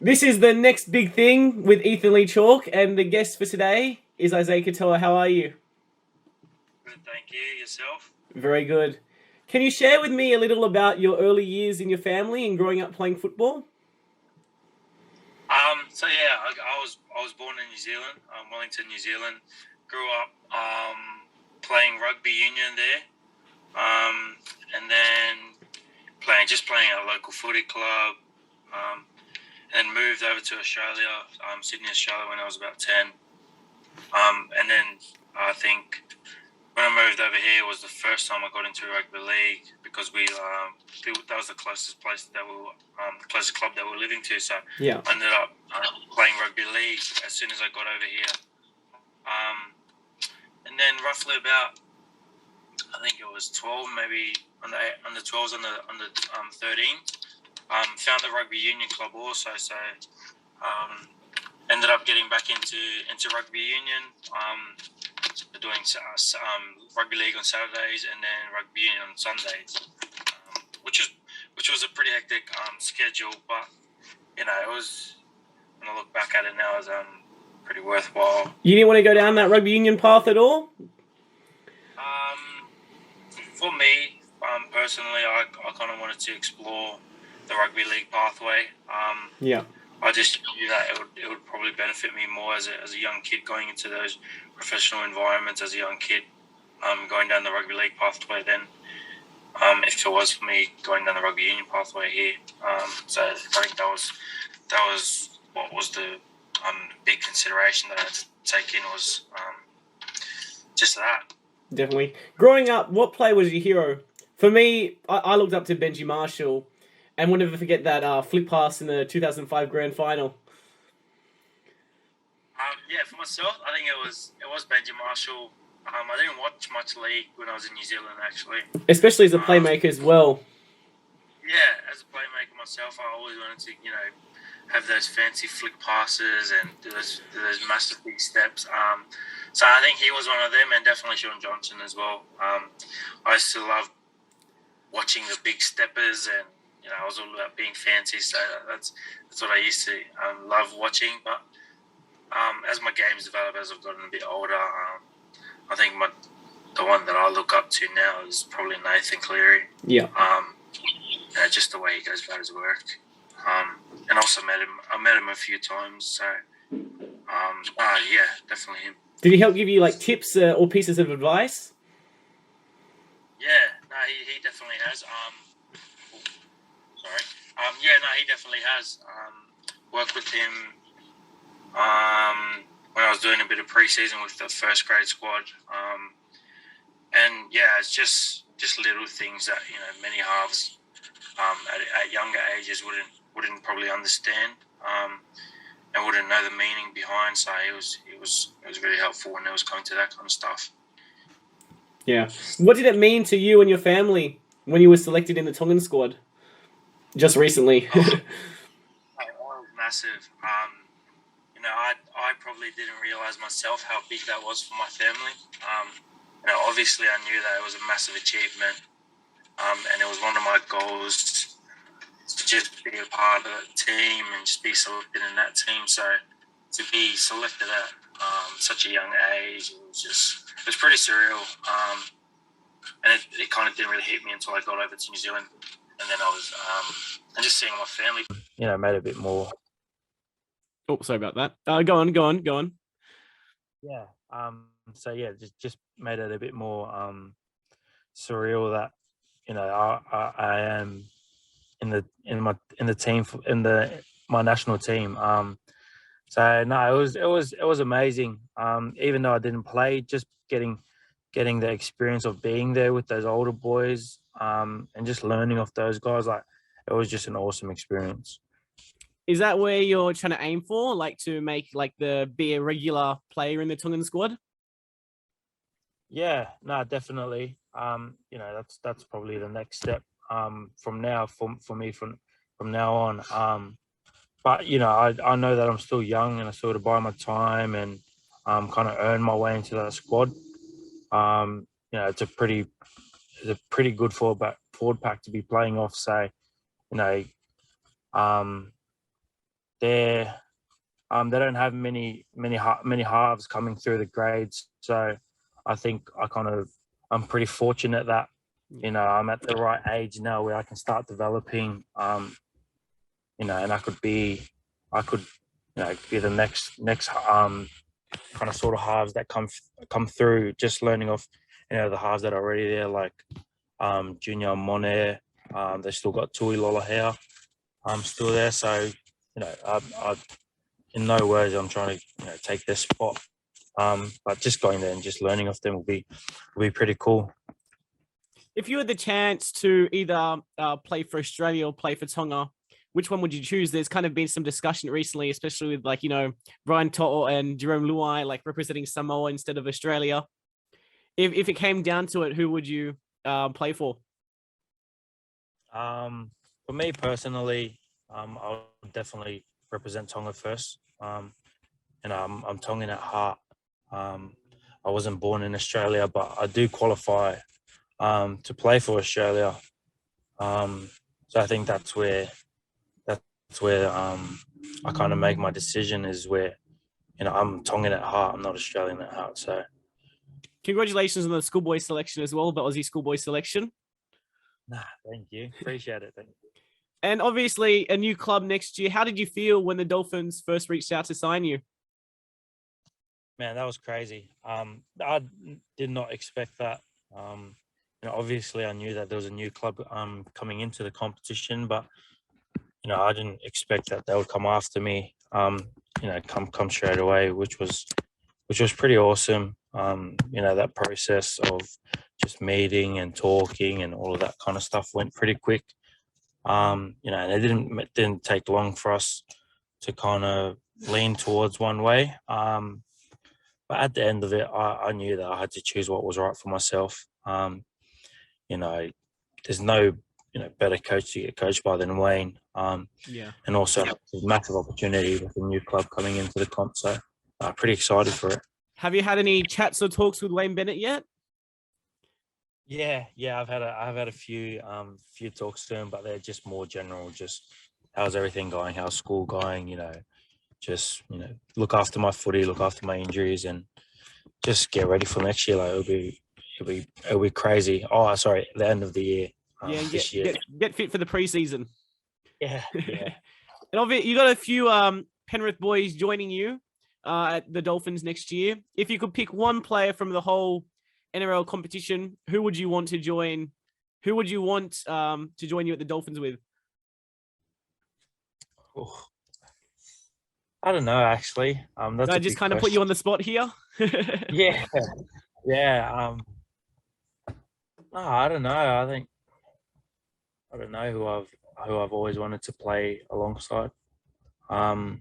This is the next big thing with Ethan Lee Chalk, and the guest for today is Isaiya Katoa. How are you? Good, thank you. Yourself? Very good. Can you share with me a little about your early years in your family and growing up playing football? I was born in New Zealand, Wellington, New Zealand. Grew up playing rugby union there, and then playing at a local footy club, um, and moved over to Australia, Sydney, Australia, when I was about 10. And then I think when I moved over here was the first time I got into rugby league because that was the closest place that the closest club that we were living to. So Yeah. I ended up playing rugby league as soon as I got over here. And then roughly about, I think it was 12, maybe under 12s, under 13. Found the rugby union club also. So ended up getting back into rugby union. Doing rugby league on Saturdays and then rugby union on Sundays, which was a pretty hectic schedule, but it was, when I look back at it now, it was pretty worthwhile. You didn't want to go down that rugby union path at all? For me, personally, I kind of wanted to explore the rugby league pathway. Yeah. I just knew that it would probably benefit me more as a young kid going into those professional environments as a young kid, going down the rugby league pathway then, if it was for me going down the rugby union pathway here. So I think that was what was the big consideration that I had to take in, was just that. Definitely. Growing up, what player was your hero? For me, I looked up to Benji Marshall, and will never forget that flick pass in the 2005 Grand Final. For myself, I think it was Benji Marshall. I didn't watch much league when I was in New Zealand, actually. Especially as a playmaker as well. Yeah, as a playmaker myself, I always wanted to, have those fancy flick passes and do those massive big steps. So I think he was one of them, and definitely Sean Johnson as well. I used to love watching the big steppers, and I was all about being fancy. So that's what I used to love watching. But as my games developed, as I've gotten a bit older, I think the one that I look up to now is probably Nathan Cleary. Yeah. Just the way he goes about his work. And also I met him a few times. So, definitely him. Did he help give you like tips or pieces of advice? Yeah, no, he definitely has. He definitely has. Worked with him when I was doing a bit of preseason with the first grade squad. And yeah, it's just little things that many halves at younger ages wouldn't probably understand, and wouldn't know the meaning behind. So it was really helpful when it was coming to that kind of stuff. Yeah. What did it mean to you and your family when you were selected in the Tongan squad just recently? It was massive. I probably didn't realize myself how big that was for my family. Obviously I knew that it was a massive achievement, and it was one of my goals to just be a part of the team and just be selected in that team. So to be selected at such a young age, it was pretty surreal. And it kind of didn't really hit me until I got over to New Zealand, and then I was and just seeing my family, made a bit more. Oh, sorry about that. Go on. Yeah. Just made it a bit more surreal that I am in the team, my national team. So no, it was amazing. Even though I didn't play, just getting the experience of being there with those older boys, and just learning off those guys, like it was just an awesome experience. Is that where you're trying to aim for, like to make be a regular player in the Tongan squad? Yeah, no, definitely. That's probably the next step from now for me from now on. But I know that I'm still young and I still to buy my time and kind of earn my way into that squad. It's a pretty good forward pack to be playing off. So, um, they're they don't have many halves coming through the grades. So I think I'm pretty fortunate that I'm at the right age now where I can start developing. And I could be the next kind of sort of halves that come through. Just learning off the halves that are already there, like Junior Monet. They still got Tui Lolohea still there. So I in no words I'm trying to take their spot. But just going there and just learning off them will be pretty cool. If you had the chance to either play for Australia or play for Tonga, which one would you choose? There's kind of been some discussion recently, especially with Brian To'o and Jerome Luai representing Samoa instead of Australia. If it came down to it, who would you play for? For me personally, I'll definitely represent Tonga first. I'm Tongan at heart. I wasn't born in Australia, but I do qualify to play for Australia. So I think that's where I kind of make my decision, is where I'm Tongan at heart. I'm not Australian at heart. So congratulations on the schoolboy selection as well, the Aussie schoolboy selection. Thank you. Appreciate it. Thank you. And obviously a new club next year. How did you feel when the Dolphins first reached out to sign you? Man, that was crazy. I did not expect that. Obviously I knew that there was a new club coming into the competition, but I didn't expect that they would come after me. Come straight away, which was pretty awesome. That process of just meeting and talking and all of that kind of stuff went pretty quick. And it didn't take long for us to kind of lean towards one way. But at the end of it, I knew that I had to choose what was right for myself. There's no better coach to get coached by than Wayne. And also a massive opportunity with a new club coming into the comp. So pretty excited for it. Have you had any chats or talks with Wayne Bennett yet? Yeah. I've had a few talks to him, but they're just more general. Just how's everything going? How's school going? Just look after my footy, look after my injuries, and just get ready for next year. It'll be crazy. Oh, sorry, the end of the year. This year. Get fit for the preseason. Yeah. And obviously, you got a few Penrith boys joining you at the Dolphins next year. If you could pick one player from the whole NRL competition, who would you want to join? Who would you want to join you at the Dolphins with? Oh, I don't know, actually. That's I just kind of put you on the spot here. Yeah. No, I don't know. I don't know who I've always wanted to play alongside. I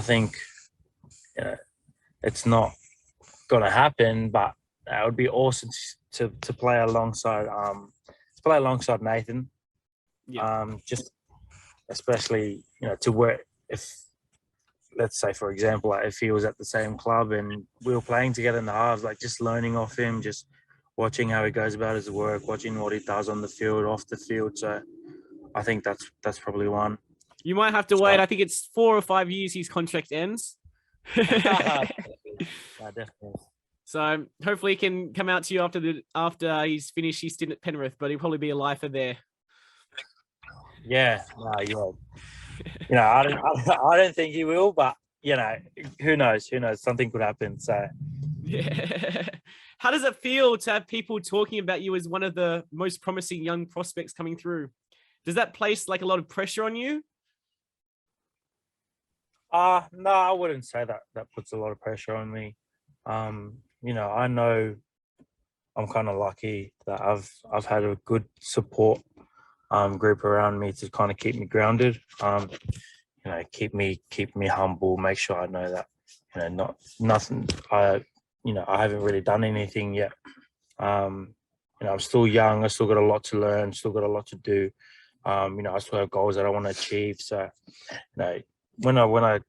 think it's not gonna happen, but it would be awesome to play alongside Nathan. Yeah. Just especially to work, if let's say for example if he was at the same club and we were playing together in the halves, just learning off him, just watching how he goes about his work, watching what he does on the field, off the field. So I think that's probably one. You might have to wait. I think it's 4 or 5 years his contract ends. Definitely. So hopefully he can come out to you after he's finished his stint at Penrith, but he'll probably be a lifer there. Yeah. I don't think he will, but who knows? Something could happen. So yeah. How does it feel to have people talking about you as one of the most promising young prospects coming through? Does that place a lot of pressure on you? No, I wouldn't say that puts a lot of pressure on me. I know I'm kind of lucky that I've had a good support group around me to kind of keep me grounded. Keep me humble, make sure I know that nothing. I haven't really done anything yet. I'm still young. I still got a lot to learn. Still got a lot to do. I still have goals that I want to achieve. So, when I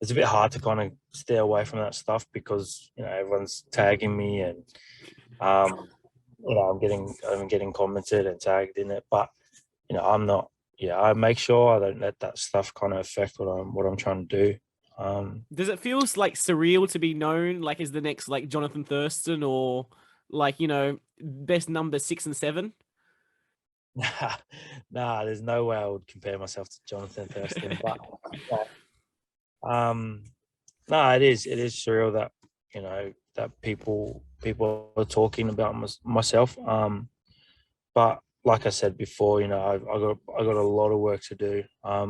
it's a bit hard to kind of stay away from that stuff because everyone's tagging me and I'm getting commented and tagged in it, but I'm not yeah, I make sure I don't let that stuff kind of affect what I'm trying to do. Does it feel like surreal to be known like as the next like Jonathan Thurston or like, best number 6 and 7? Nah, there's no way I would compare myself to Jonathan Thurston, but um, no, it is surreal that that people are talking about myself. But like I said before, I got a lot of work to do. I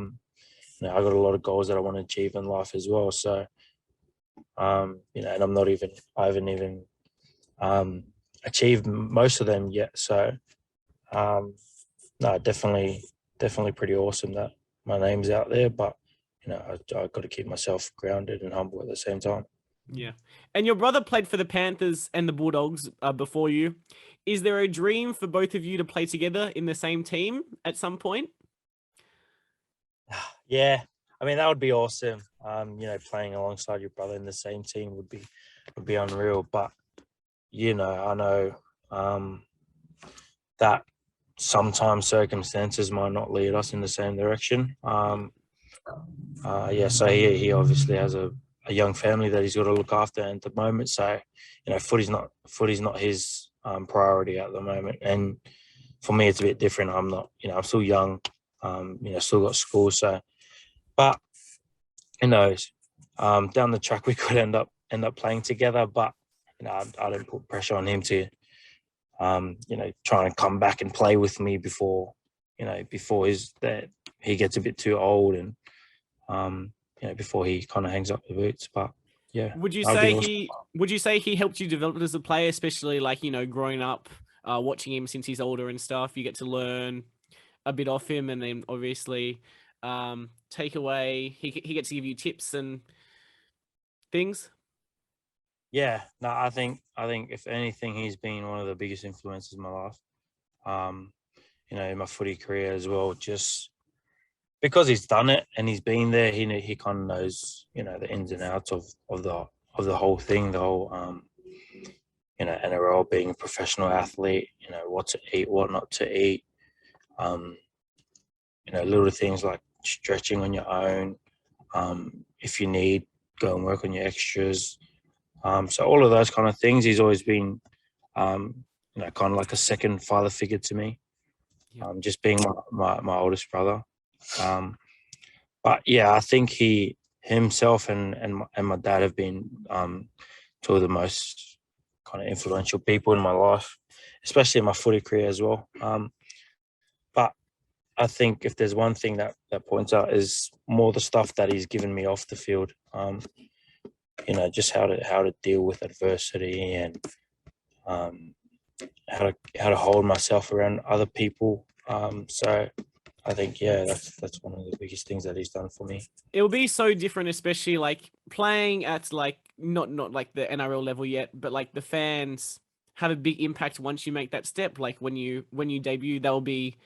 got a lot of goals that I want to achieve in life as well. So and I haven't even achieved most of them yet. So um, no, definitely pretty awesome that my name's out there, but I got to keep myself grounded and humble at the same time. Yeah. And your brother played for the Panthers and the Bulldogs before you. Is there a dream for both of you to play together in the same team at some point? Yeah, I mean that would be awesome. Playing alongside your brother in the same team would be unreal. But I know that sometimes circumstances might not lead us in the same direction. So he obviously has a young family that he's got to look after at the moment. So footy's not his priority at the moment. And for me, it's a bit different. I'm not, I'm still young. Still got school. So, but who knows? Down the track, we could end up playing together. But I don't put pressure on him to, trying to come back and play with me before he gets a bit too old and before he kind of hangs up the boots. But yeah, Would you that'd be say awesome. he helped you develop as a player, especially like, growing up, watching him since he's older and stuff? You get to learn a bit off him, and then obviously take away he gets to give you tips and things. Yeah, no, I think if anything, he's been one of the biggest influences in my life. Um, in my footy career as well, just because he's done it and he's been there, he kind of knows the ins and outs of the whole thing, the whole NRL, being a professional athlete, what to eat, what not to eat, um, little things like stretching on your own, if you need, go and work on your extras. So all of those kind of things, he's always been, kind of like a second father figure to me. Just being my oldest brother. But yeah, I think he himself and my dad have been two of the most kind of influential people in my life, especially in my footy career as well. But I think if there's one thing that points out is more the stuff that he's given me off the field. Just how to deal with adversity and how to hold myself around other people. So I think that's one of the biggest things that he's done for me. It'll be so different, especially like playing at like not like the NRL level yet, but like the fans have a big impact once you make that step. Like when you debut, there'll be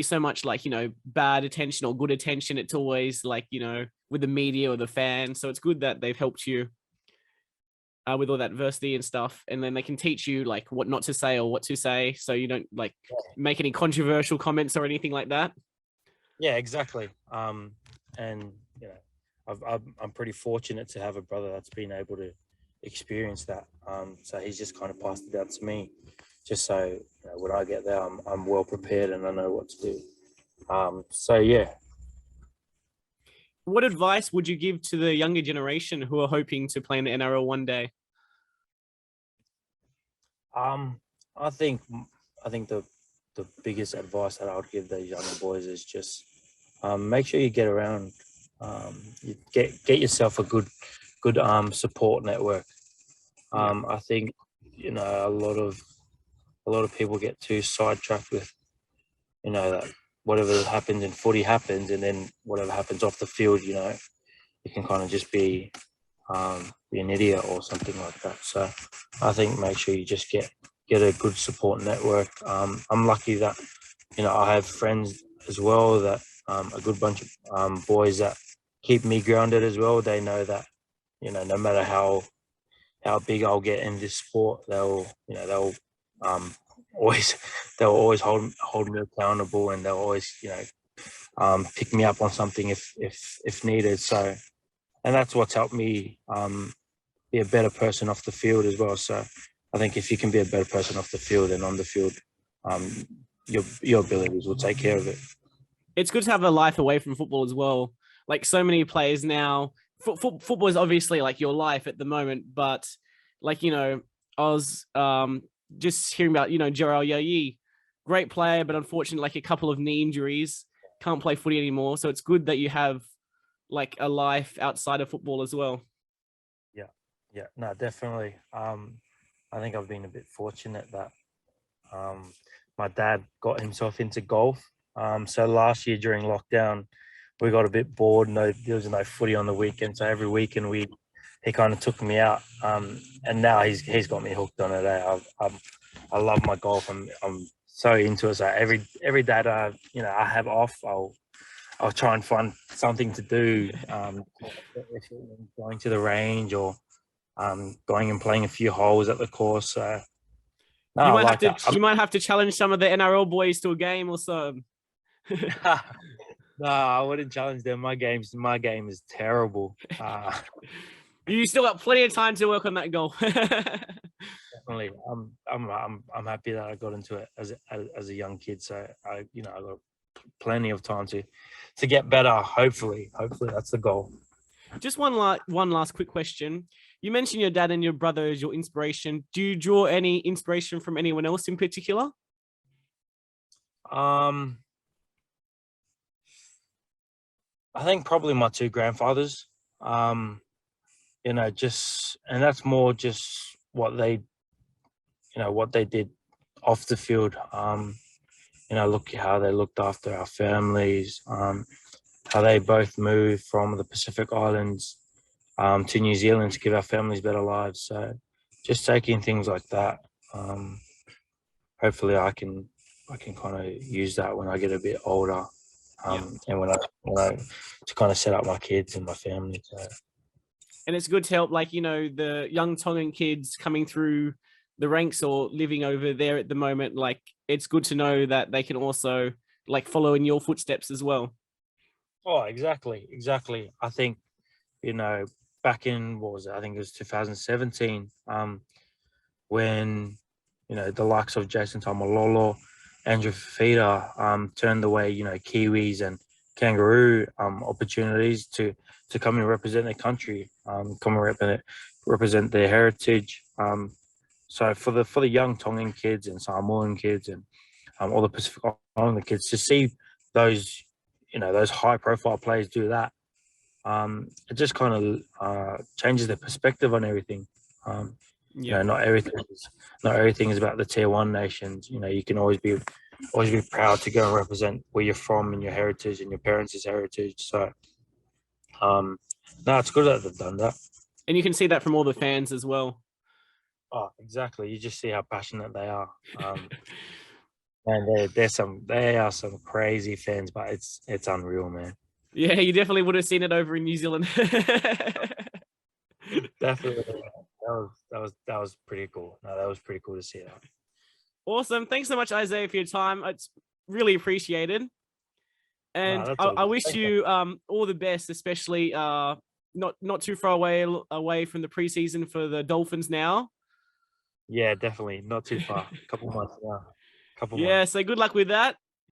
so much like bad attention or good attention. It's always like with the media or the fans. So it's good that they've helped you with all that adversity and stuff, and then they can teach you like what not to say or what to say, so you don't like make any controversial comments or anything like that. Yeah, exactly. And I'm pretty fortunate to have a brother that's been able to experience that. So he's just kind of passed it out to me, just so when I get there, I'm well prepared and I know what to do. So yeah. What advice would you give to the younger generation who are hoping to play in the NRL one day? I think the biggest advice that I would give these younger boys is just make sure you get around, you get yourself a good support network. I think a lot of people get too sidetracked with that whatever happens in footy happens, and then whatever happens off the field, you can kind of just be an idiot or something like that. So I think make sure you just get a good support network. I'm lucky that I have friends as well, that a good bunch of boys that keep me grounded as well. They know that no matter how big I'll get in this sport, they'll always hold me accountable, and they'll always pick me up on something if needed. So, and that's what's helped me be a better person off the field as well. So I think if you can be a better person off the field and on the field, your abilities will take care of it. It's good to have a life away from football as well. Like so many players now, football is obviously like your life at the moment, but like, you know, I was just hearing about, you know, Jarrell Yayi, great player, but unfortunately, like a couple of knee injuries, can't play footy anymore. So it's good that you have like a life outside of football as well. Yeah, no, definitely. I think I've been a bit fortunate that my dad got himself into golf. So last year during lockdown, we got a bit bored. There was no footy on the weekend, so every weekend he kind of took me out. And now he's got me hooked on it. I love my golf. I'm so into it. So every day that I have off, I'll try and find something to do. Going to the range or going and playing a few holes at the course. So no, you might have to challenge some of the NRL boys to a game or so. No, I wouldn't challenge them. My game is terrible. You still got plenty of time to work on that goal. Definitely, I'm happy that I got into it as a young kid. So I got plenty of time to get better. Hopefully that's the goal. Just one last quick question. You mentioned your dad and your brother as your inspiration. Do you draw any inspiration from anyone else in particular? I think probably my two grandfathers. And that's more just what they did off the field. Look how they looked after our families, how they both moved from the Pacific Islands to New Zealand to give our families better lives. So just taking things like that. Hopefully I can kind of use that when I get a bit older. And when I to kind of set up my kids and my family. So. And it's good to help, like, the young Tongan kids coming through the ranks or living over there at the moment. Like, it's good to know that they can also like follow in your footsteps as well. Oh, exactly. I think, back in, what was it? I think it was 2017, when, the likes of Jason Tamalolo, Andrew Fafita turned away, Kiwis and Kangaroo opportunities to come and represent their country, come and represent their heritage. So for the young Tongan kids and Samoan kids and all the Pacific Islander kids to see those, those high profile players do that, it just kind of changes their perspective on everything. Not everything is about the tier one nations. You can always be proud to go and represent where you're from and your heritage and your parents' heritage. So, no, it's good that they've done that. And you can see that from all the fans as well. Oh, exactly. You just see how passionate they are. And they are some crazy fans, but it's unreal, man. Yeah, you definitely would have seen it over in New Zealand. Definitely. That was pretty cool. No, that was pretty cool to see that. Awesome. Thanks so much, Isaiah, for your time. It's really appreciated. And I wish you all the best, especially not too far away from the preseason for the Dolphins now. Yeah, definitely. Not too far. A couple months now. So good luck with that.